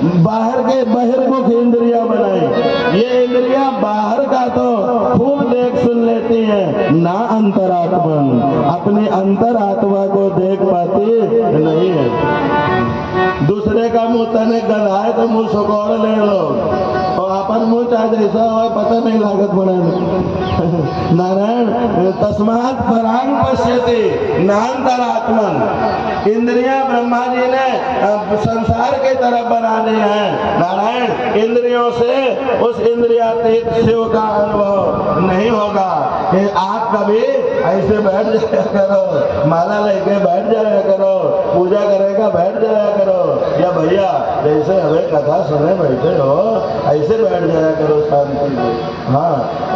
बाहर के बहिर्मुख इंद्रियां बनाई। ये इंद्रियां बाहर का तो खूब देख सुन लेती हैं, ना अंतरात्मन, अपनी अंतरात्मा को देख पाती नहीं है। दूसरे का मुंह तने गलाए तो मुंह सुकोड़ ले लो, और अपन मुंह चाहे जैसा हो पता नहीं लागत पड़े। नारायण तस्मात् परांग पश्यति नान्तरात्मन। इंद्रियां ब्रह्मा जी ने संसार की तरफ बना दी हैं। नारायण इंद्रियों से उस इंद्रियातीत शिव का अनुभव नहीं होगा। आप कभी ऐसे बैठ जाया करो, माला लेके बैठ जाया करो, पूजा करेगा बैठ जाया करो, या भैया जैसे हमें कथा सुने बैठे हो ऐसे बैठ जाया करो शांति से। हाँ,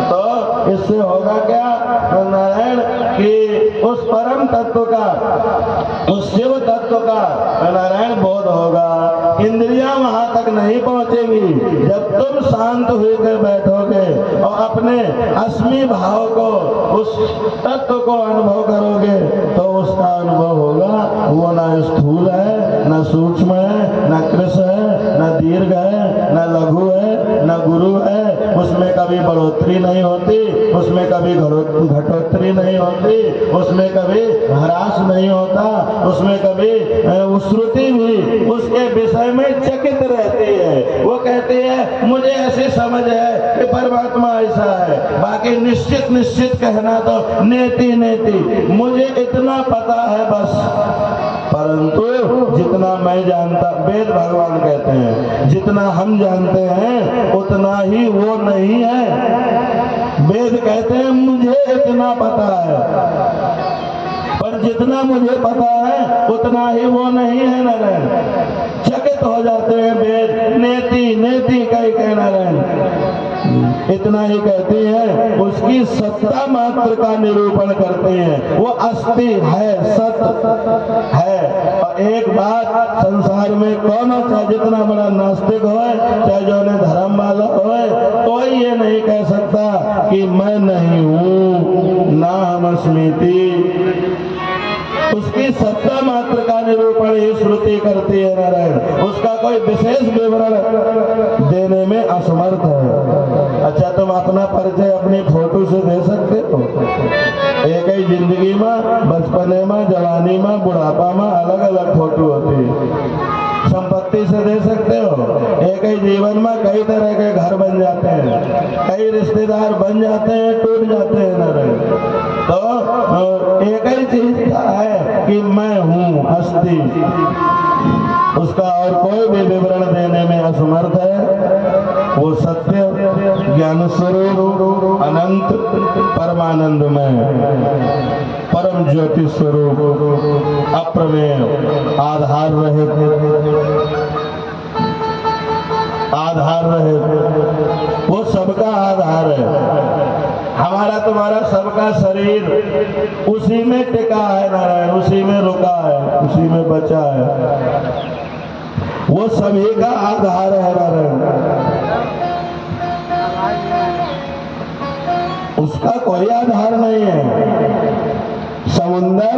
तो इससे होगा क्या नारायण कि उस परम तत्व का, उस शिव तत्व का नारायण बोध होगा। इंद्रियां वहां तक नहीं पहुंचेंगी। जब तुम शांत होकर बैठोगे और अपने अस्मि भाव को, उस तत्व को अनुभव करोगे तो उसका अनुभव होगा। वो ना स्थूल है, न सूक्ष्म है, न कृश है, न दीर्घ है, न लघु है, न गुरु है। उसमें कभी बढ़ोतरी नहीं होती, उसमें कभी घटोतरी नहीं होती, उसमें कभी ह्रास नहीं होता, उसमें कभी श्रुति भी उसके विषय में चकित रहती है। वो कहती है मुझे ऐसी समझ है कि परमात्मा ऐसा है, बाकी निश्चित निश्चित कहना तो नेति नेति, मुझे इतना पता है बस। परंतु जितना मैं जानता, वेद भगवान कहते हैं जितना हम जानते हैं उतना ही वो नहीं है। वेद कहते हैं मुझे इतना पता है, पर जितना मुझे पता है उतना ही वो नहीं है। नारायण चकित हो जाते हैं वेद, नेति नेति कई कहना नारायण इतना ही कहती है, उसकी सत्ता मात्र का निरूपण करते हैं। वो अस्थि है, सत है। और एक बात संसार में कौन चाहे जितना बड़ा नास्तिक हो, चाहे जो ने धर्म वाला हो, कोई ये नहीं कह सकता कि मैं नहीं हूँ, ना हम अस्मिति। उसकी सत्ता मात्र का निरूपण ही श्रुति करती है नारायण, उसका कोई विशेष विवरण देने में असमर्थ है। अच्छा, तुम अपना परिचय अपनी फोटो से दे सकते हो? एक ही जिंदगी में, बचपने में, जवानी में, बुढ़ापा में अलग अलग फोटो होती है। संपत्ति से दे सकते हो? एक ही जीवन में कई तरह के घर बन जाते हैं, कई रिश्तेदार बन जाते हैं, टूट जाते हैं नारायण। तो एक ही चीज है कि मैं हूँ अस्थि, उसका और कोई भी विवरण देने में असमर्थ है। वो सत्य, ज्ञान स्वरूप, अनंत, परमानंदमय, परम ज्योति स्वरूप, अप्रमेय, आधार रहित, आधार रहित, वो सबका आधार है। हमारा तुम्हारा सबका शरीर उसी में टिका है नारायण, उसी में रुका है, उसी में बचा है। वो सभी का आधार है नारायण, उसका कोई आधार नहीं है। समुंदर